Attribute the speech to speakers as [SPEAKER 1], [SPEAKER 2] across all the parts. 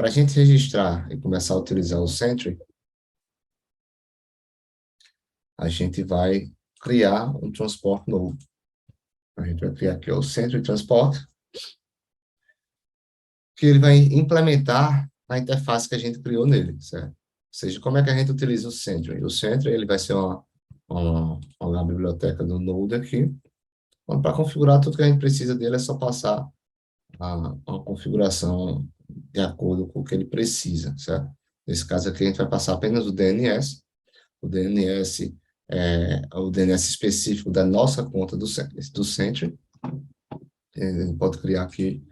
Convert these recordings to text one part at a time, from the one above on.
[SPEAKER 1] a gente registrar e começar a utilizar o Sentry, a gente vai criar um transporte novo. A gente vai criar aqui o Sentry Transport, que ele vai implementar a interface que a gente criou nele, certo? Ou seja, como é que a gente utiliza o Sentry? O Sentry ele vai ser uma biblioteca do Node aqui. Para configurar tudo que a gente precisa dele, é só passar uma configuração de acordo com o que ele precisa, certo? Nesse caso aqui, a gente vai passar apenas o DNS. O DNS é o DNS específico da nossa conta do Sentry. A gente pode criar aqui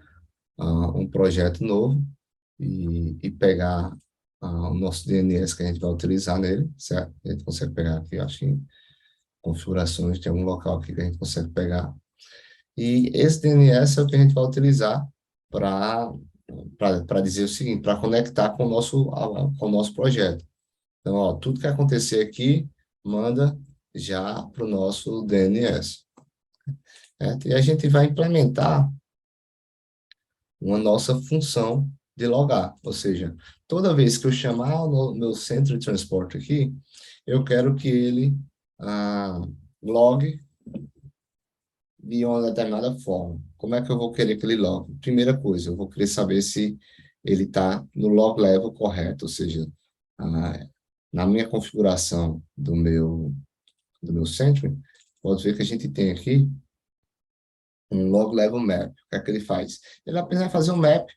[SPEAKER 1] um projeto novo e pegar o nosso DNS que a gente vai utilizar nele, certo? A gente consegue pegar aqui, acho que em configurações, tem algum local aqui que a gente consegue pegar. E esse DNS é o que a gente vai utilizar para dizer o seguinte, para conectar com o nosso projeto. Então, ó, tudo que acontecer aqui, manda já para o nosso DNS. E a gente vai implementar uma nossa função de logar. Ou seja, toda vez que eu chamar o meu centro de transporte aqui, eu quero que ele logue de uma determinada forma. Como é que eu vou querer que ele logue? Primeira coisa, eu vou querer saber se ele está no log level correto, ou seja, ah, na minha configuração do meu Sentry, pode ver que a gente tem aqui um log level map. O que é que ele faz? Ele apenas vai fazer um map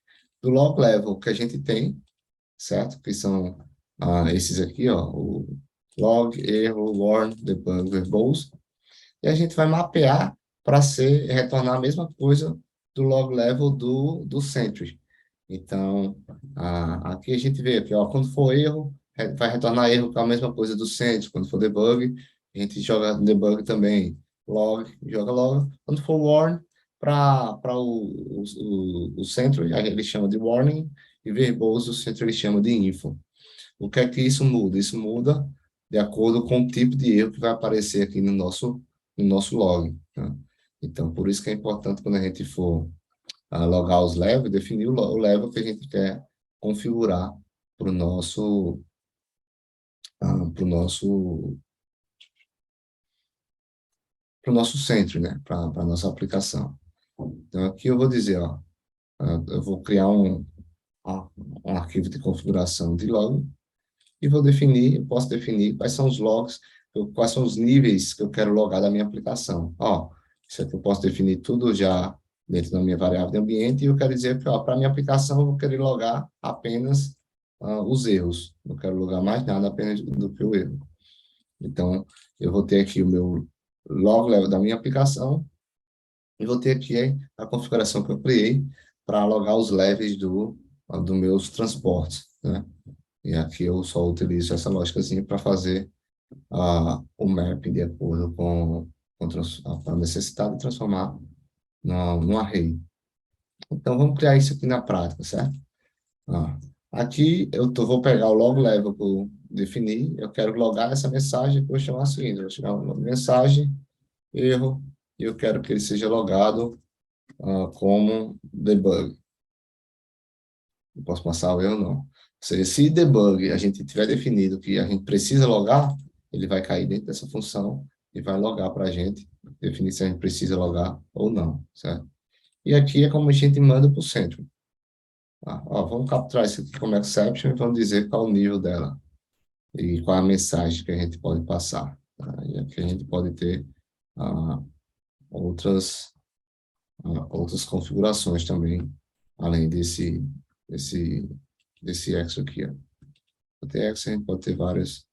[SPEAKER 1] do log level que a gente tem, certo? Que são esses aqui, ó, o log, erro, warn, debug, verbose. E a gente vai mapear para retornar a mesma coisa do log level do Sentry. Então, aqui a gente vê aqui, ó, quando for erro, vai retornar erro com a mesma coisa do Sentry. Quando for debug, a gente joga debug também. Log, joga log. Quando for warn, para o Sentry, aí ele chama de warning, e verbose, o Sentry ele chama de info. O que é que isso muda? Isso muda de acordo com o tipo de erro que vai aparecer aqui no nosso log. Tá? Então, por isso que é importante quando a gente for logar os levels, definir o level que a gente quer configurar para o nosso, centro, né? Para a nossa aplicação. Então, aqui eu vou dizer, ó, eu vou criar um arquivo de configuração de log e eu posso definir quais são os logs, quais são os níveis que eu quero logar da minha aplicação. Ó, isso aqui eu posso definir tudo já dentro da minha variável de ambiente, e eu quero dizer que, para a minha aplicação, eu vou querer logar apenas os erros. Não quero logar mais nada apenas do que o erro. Então, eu vou ter aqui o meu log level da minha aplicação, e vou ter aqui a configuração que eu criei para logar os levels dos meus transportes, né? E aqui eu só utilizo essa lógicazinha para fazer o mapping de acordo com a necessidade de transformar num array. Então, vamos criar isso aqui na prática, certo? Ah, aqui vou pegar o log level que eu defini, eu quero logar essa mensagem que eu vou chamar assim, eu vou chamar uma mensagem, erro, e eu quero que ele seja logado como debug. Eu posso passar o erro, não. Ou seja, se debug a gente tiver definido que a gente precisa logar, ele vai cair dentro dessa função e vai logar para a gente, definir se a gente precisa logar ou não, certo? E aqui é como a gente manda para o centro. Vamos capturar isso aqui como exception e vamos dizer qual o nível dela e qual a mensagem que a gente pode passar. Tá? E aqui a gente pode ter ah, outras, outras configurações também, além desse, desse extra aqui. Ó. O TX a gente pode ter vários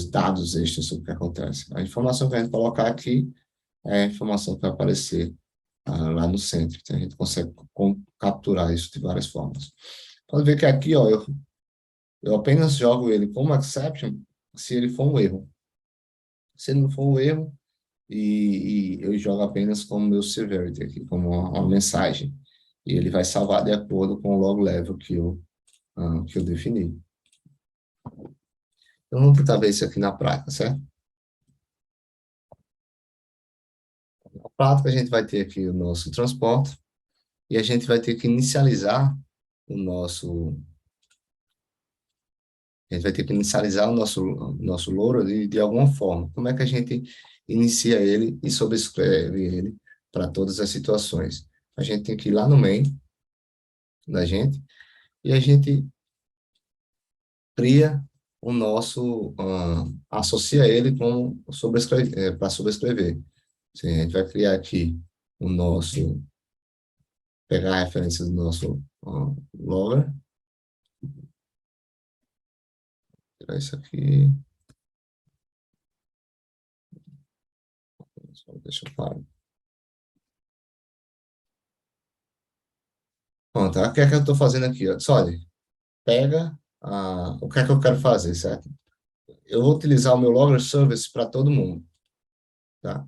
[SPEAKER 1] dados extras sobre o que acontece. A informação que a gente colocar aqui é a informação que vai aparecer lá no centro. Então, a gente consegue capturar isso de várias formas. Pode ver que aqui, ó, eu apenas jogo ele como exception se ele for um erro. Se ele não for um erro, e eu jogo apenas como meu severity aqui, como uma mensagem. E ele vai salvar de acordo com o log level que eu defini. Então, vamos tentar ver isso aqui na prática, certo? Na prática, a gente vai ter aqui o nosso transporte e a gente vai ter que inicializar o nosso... A gente vai ter que inicializar o nosso louro de alguma forma. Como é que a gente inicia ele e sobrescreve ele para todas as situações? A gente tem que ir lá no main da gente e a gente cria o nosso, associa ele com para sobrescrever. Sim, a gente vai criar aqui o nosso, pegar a referência do nosso logger, tirar isso aqui, só deixa eu parar. Pronto, o que é que eu estou fazendo aqui? Ó? Só, olha, pega o que é que eu quero fazer, certo? Eu vou utilizar o meu logger service para todo mundo, tá?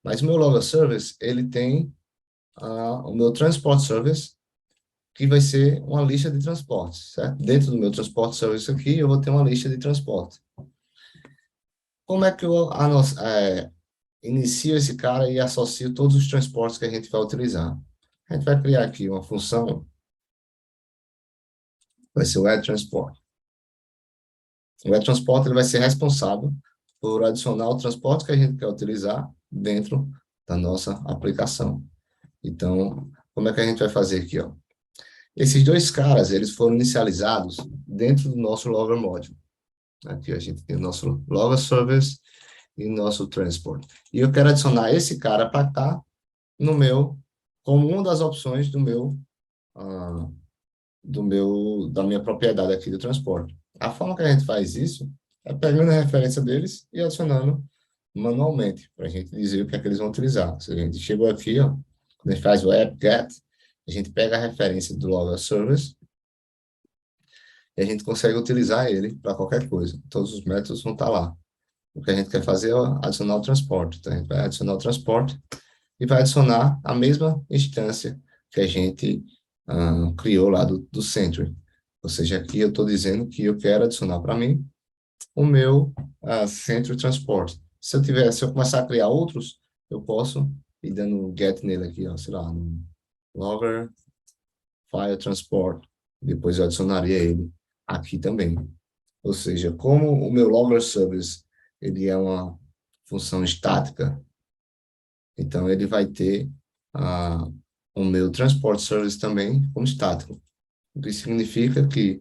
[SPEAKER 1] Mas o meu logger service, ele tem o meu transport service, que vai ser uma lista de transportes, certo? Dentro do meu transport service aqui, eu vou ter uma lista de transporte. Como é que eu inicio esse cara e associo todos os transportes que a gente vai utilizar? A gente vai criar aqui uma função, vai ser o add transport. O add transport ele vai ser responsável por adicionar o transporte que a gente quer utilizar dentro da nossa aplicação. Então, como é que a gente vai fazer aqui, ó? Esses dois caras, eles foram inicializados dentro do nosso Logger Module. Aqui a gente tem o nosso Logger Service e o nosso Transport. E eu quero adicionar esse cara para cá no meu, como uma das opções ah, da minha propriedade aqui do transporte. A forma que a gente faz isso é pegando a referência deles e adicionando manualmente, para a gente dizer o que é que eles vão utilizar. Se a gente chegou aqui, ó, quando a gente faz o app-get, a gente pega a referência do Logger Service e a gente consegue utilizar ele para qualquer coisa. Todos os métodos vão estar lá. O que a gente quer fazer é adicionar o transporte. Então, a gente vai adicionar o transporte e vai adicionar a mesma instância que a gente criou lá do Sentry. Ou seja, aqui eu estou dizendo que eu quero adicionar para mim o meu Sentry Transport. Se eu começar a criar outros, eu posso ir dando get nele aqui, ó, sei lá, no Logger, File Transport. Depois eu adicionaria ele aqui também. Ou seja, como o meu Logger Service ele é uma função estática, então ele vai ter o meu Transport Service também como estático. O que significa que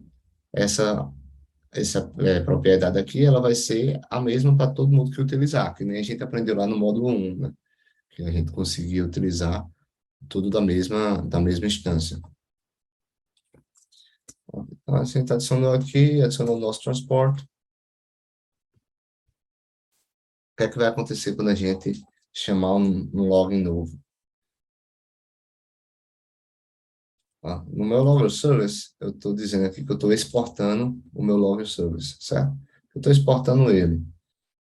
[SPEAKER 1] essa propriedade aqui ela vai ser a mesma para todo mundo que utilizar, que nem a gente aprendeu lá no módulo 1, né? Que a gente conseguia utilizar tudo da mesma instância. Então, a gente adicionou aqui, adicionou o nosso transporte. O que é que vai acontecer quando a gente chamar um login novo? No meu Logger Service, eu estou dizendo aqui que eu estou exportando o meu Logger Service, certo? Eu estou exportando ele.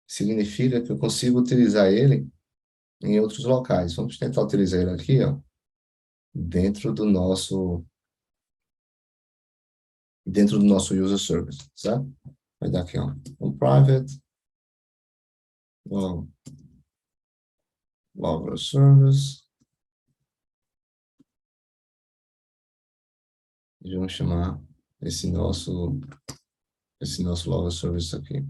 [SPEAKER 1] Significa que eu consigo utilizar ele em outros locais. Vamos tentar utilizar ele aqui, ó, dentro do nosso user service, certo? Vai dar aqui, ó, um private, Logger Service, e vamos chamar esse nosso Logger Service aqui.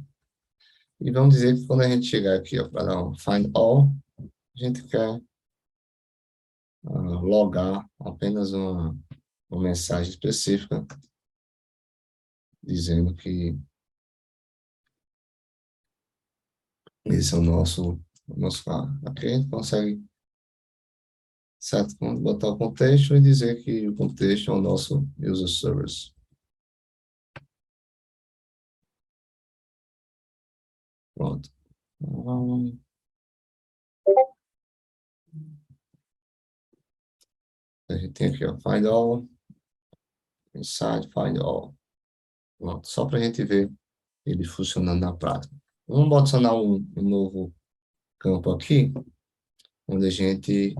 [SPEAKER 1] E vamos dizer que quando a gente chegar aqui, ó, para dar um find all, a gente quer logar apenas uma mensagem específica dizendo que esse é o nosso carro. Aqui a gente consegue, certo, botar o contexto e dizer que o contexto é o nosso user service. Pronto. A gente tem aqui, ó, find all, inside find all. Pronto, só para a gente ver ele funcionando na prática. Vamos adicionar um novo campo aqui, onde a gente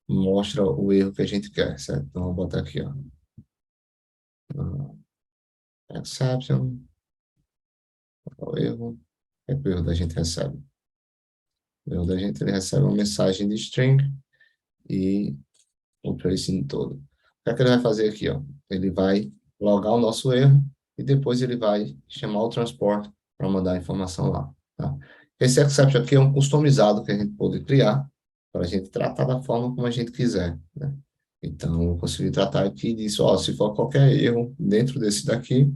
[SPEAKER 1] mostra o erro que a gente quer, certo? Então, vamos botar aqui, ó, exception, o erro, é que o erro da gente recebe. O erro da gente ele recebe uma mensagem de string e o tracing todo. que é que ele vai fazer aqui, ó? Ele vai logar o nosso erro e depois ele vai chamar o transport para mandar a informação lá, tá? Esse except aqui é um customizado que a gente pode criar para a gente tratar da forma como a gente quiser, né? Então, eu consegui tratar aqui disso, ó, se for qualquer erro dentro desse daqui,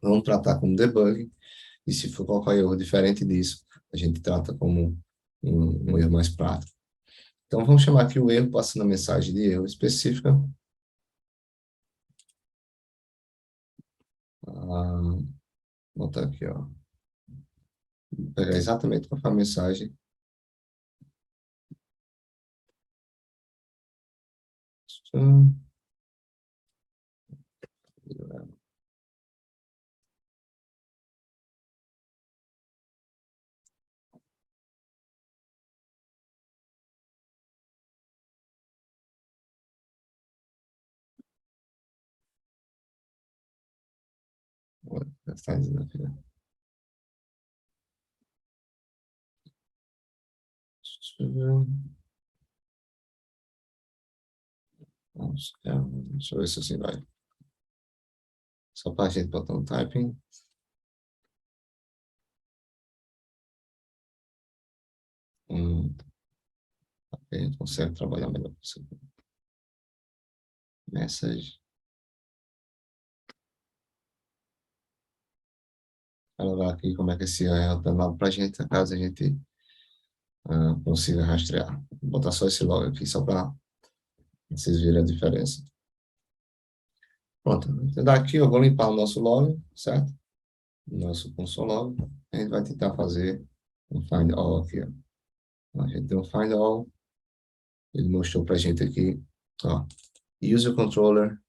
[SPEAKER 1] vamos tratar como debug, e se for qualquer erro diferente disso, a gente trata como um erro mais prático. Então, vamos chamar aqui o erro, passando a mensagem de erro específica. Ah, botar aqui, ó. Vou pegar exatamente com a mensagem. Está dizendo aqui, né? Deixa eu ver se assim vai. Só para a gente botar um typing. A gente consegue trabalhar melhor com isso. Message. Colocar aqui como é que esse é ordenado para a gente, caso a gente consiga rastrear. Vou botar só esse log aqui, só para vocês verem a diferença. Pronto. Então, daqui eu vou limpar o nosso log, certo? O nosso console log. A gente vai tentar fazer um find all aqui, ó. A gente tem um find all. Ele mostrou para a gente aqui, ó. User controller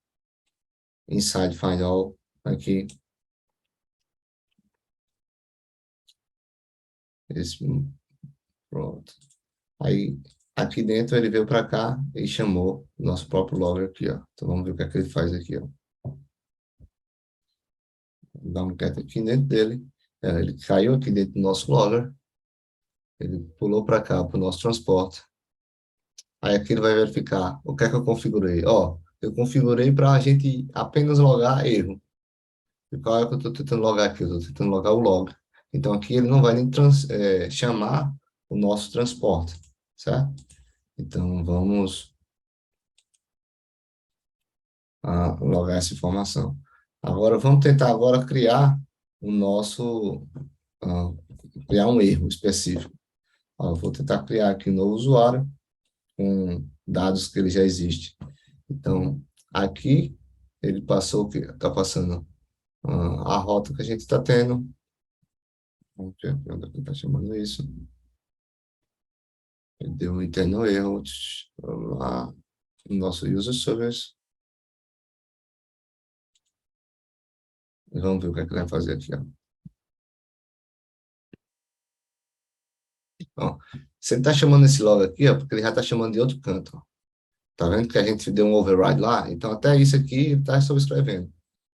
[SPEAKER 1] inside find all. Aqui. Esse, pronto. Aí, aqui dentro, ele veio para cá e chamou o nosso próprio logger aqui, ó. Então, vamos ver o que é que ele faz aqui, ó. Vou dar um cat aqui dentro dele. Ele caiu aqui dentro do nosso logger. Ele pulou para cá, para o nosso transporte. Aí aqui ele vai verificar o que é que eu configurei. Ó, eu configurei para a gente apenas logar erro. E qual é que eu estou tentando logar aqui? Eu estou tentando logar o log. Então, aqui ele não vai nem chamar o nosso transporte, certo? Então, vamos logar essa informação. Agora, vamos tentar agora criar o nosso, ah, criar um erro específico. Ó, eu vou tentar criar aqui um novo usuário com dados que ele já existe. Então, aqui ele passou, que está passando a rota que a gente está tendo. Vamos ver aqui onde ele está chamando isso. Ele deu um interno erro lá no nosso user service. Vamos ver o que é que ele vai fazer aqui, ó. Ó, se ele está chamando esse log aqui, ó, porque ele já está chamando de outro canto. Ó. Tá vendo que a gente deu um override lá? Então, até isso aqui ele está sobrescrevendo.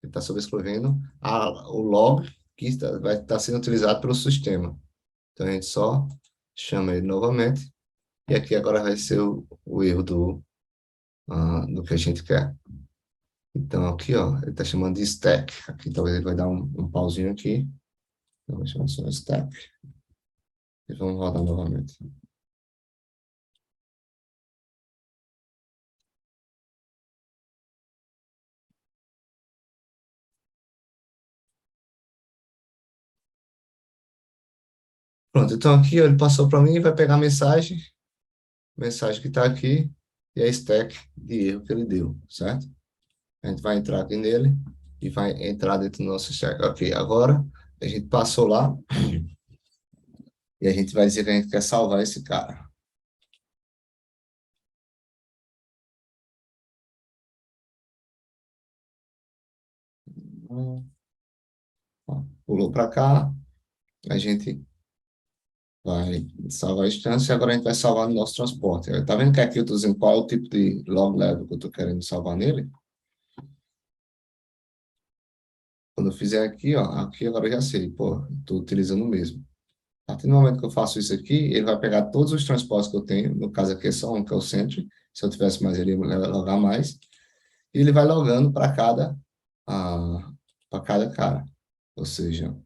[SPEAKER 1] Ele está sobrescrevendo o log que vai estar sendo utilizado pelo sistema. Então, a gente só chama ele novamente. E aqui agora vai ser o erro do que a gente quer. Então, aqui, ó, ele está chamando de stack. Aqui talvez ele vai dar um pauzinho aqui. Então, vou chamar só stack. E vamos rodar novamente. Pronto, então aqui ó, ele passou para mim e vai pegar a mensagem que está aqui, e a stack de erro que ele deu, certo? A gente vai entrar aqui nele e vai entrar dentro do nosso stack. Ok, agora a gente passou lá e a gente vai dizer que a gente quer salvar esse cara. Pulou para cá, a gente vai salvar a instância e agora a gente vai salvar no nosso transporte. Tá vendo que aqui eu estou dizendo qual é o tipo de log level que eu estou querendo salvar nele? Quando eu fizer aqui, ó, aqui agora eu já sei, pô, estou utilizando o mesmo. A partir do momento que eu faço isso aqui, ele vai pegar todos os transportes que eu tenho, no caso aqui é só um, que é o Sentry. Se eu tivesse mais, ele ia logar mais. e ele vai logando para cada cara. Ou seja,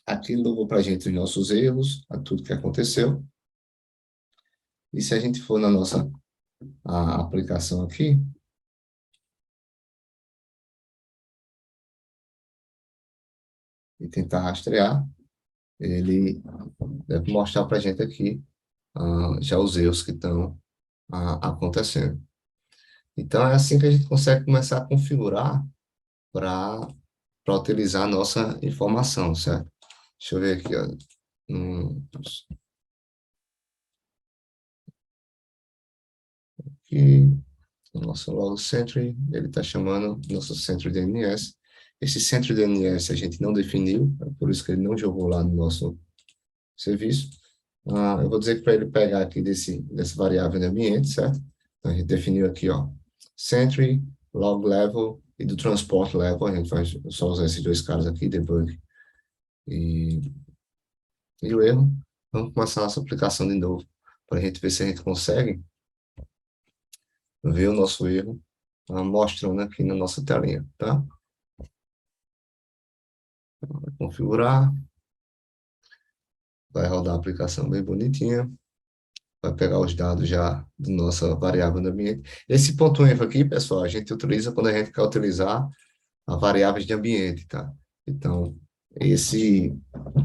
[SPEAKER 1] aqui logou para a gente os nossos erros, a tudo que aconteceu. E se a gente for na nossa aplicação aqui, e tentar rastrear, ele deve mostrar para a gente aqui já os erros que estão acontecendo. Então, é assim que a gente consegue começar a configurar para utilizar a nossa informação, certo? Deixa eu ver aqui, ó. Hum, aqui, o nosso Log Sentry, ele está chamando nosso Sentry DNS. Esse Sentry DNS a gente não definiu, é por isso que ele não jogou lá no nosso serviço. Eu vou dizer para ele pegar aqui dessa variável de ambiente, certo? Então, a gente definiu aqui, ó, Sentry, Log Level e do Transport Level. A gente vai só usar esses dois caras aqui, debug e, e o erro. Vamos começar a nossa aplicação de novo, para a gente ver se a gente consegue ver o nosso erro mostrando aqui na nossa telinha, tá? Vai configurar, vai rodar a aplicação bem bonitinha, vai pegar os dados já da nossa variável do ambiente. Esse ponto .env aqui, pessoal, a gente utiliza quando a gente quer utilizar a variáveis de ambiente, tá? Então,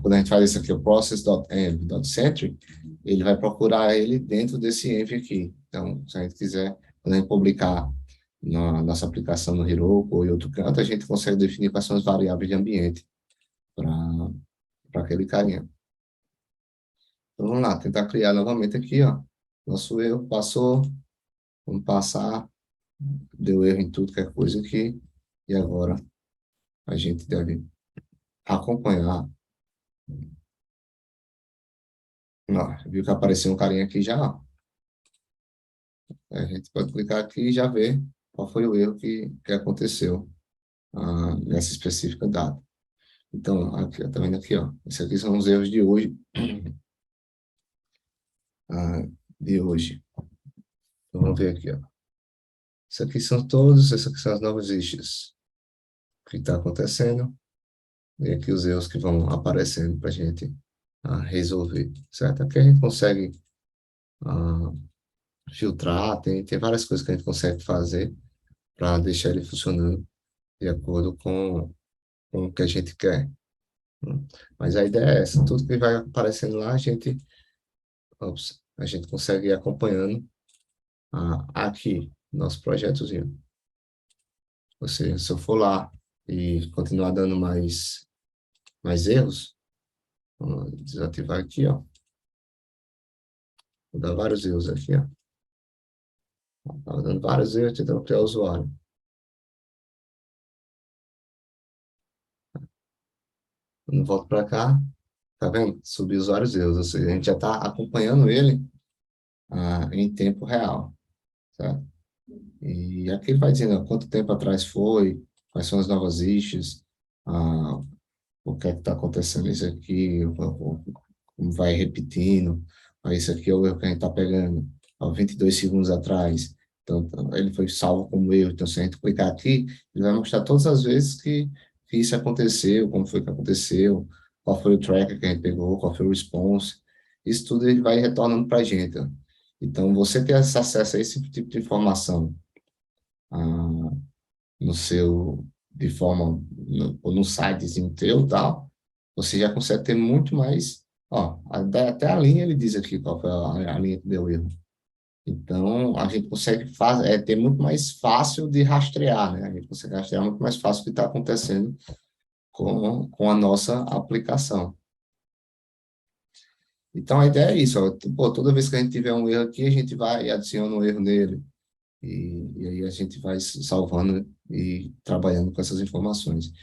[SPEAKER 1] quando a gente faz isso aqui, o process.env.sentry, ele vai procurar ele dentro desse env aqui. Então, se a gente quiser, quando a gente publicar na nossa aplicação no Heroku ou em outro canto, a gente consegue definir quais são as variáveis de ambiente para aquele carinha. Então, vamos lá, tentar criar novamente aqui, ó. Nosso erro passou, vamos passar, deu erro em tudo que é coisa aqui, e agora a gente deve acompanhar. Ó, viu que apareceu um carinha aqui já, ó. A gente pode clicar aqui e já ver qual foi o erro que aconteceu nessa específica data. Então, aqui, ó, tá vendo aqui, ó? Esses aqui são os erros de hoje. De hoje. Então, vamos ver aqui, ó. Isso aqui são todos, essas aqui são as novas issues. O que está acontecendo. E aqui os erros que vão aparecendo para a gente resolver, certo? Aqui a gente consegue filtrar, tem várias coisas que a gente consegue fazer para deixar ele funcionando de acordo com o que a gente quer. Mas a ideia é essa, tudo que vai aparecendo lá, a gente consegue ir acompanhando aqui, nosso projetozinho. Ou seja, se eu for lá e continuar dando mais erros, vou desativar aqui, ó. Vou dar vários erros aqui, ó. Estava dando vários erros, tentando criar o usuário. Quando eu volto para cá, tá vendo? Subiu os vários erros, ou seja, a gente já está acompanhando ele em tempo real, certo? E aqui ele vai dizendo ó, quanto tempo atrás foi, quais são as novas issues, o que é que está acontecendo isso aqui, como vai repetindo, isso aqui é o erro que a gente está pegando, 22 segundos atrás. Então, ele foi salvo como erro. Então, se a gente clicar aqui, ele vai mostrar todas as vezes que isso aconteceu, como foi que aconteceu, qual foi o tracker que a gente pegou, qual foi o response. Isso tudo ele vai retornando para a gente. Ó. Então, você ter acesso a esse tipo de informação ah, no seu, de forma, no sitezinho teu e tal, você já consegue ter muito mais, ó, até a linha ele diz aqui qual foi a linha que deu erro. Então, a gente consegue ter muito mais fácil de rastrear, né? A gente consegue rastrear muito mais fácil o que está acontecendo com a nossa aplicação. Então, a ideia é isso, ó, pô, toda vez que a gente tiver um erro aqui, a gente vai e adiciona um erro nele. E aí a gente vai salvando e trabalhando com essas informações.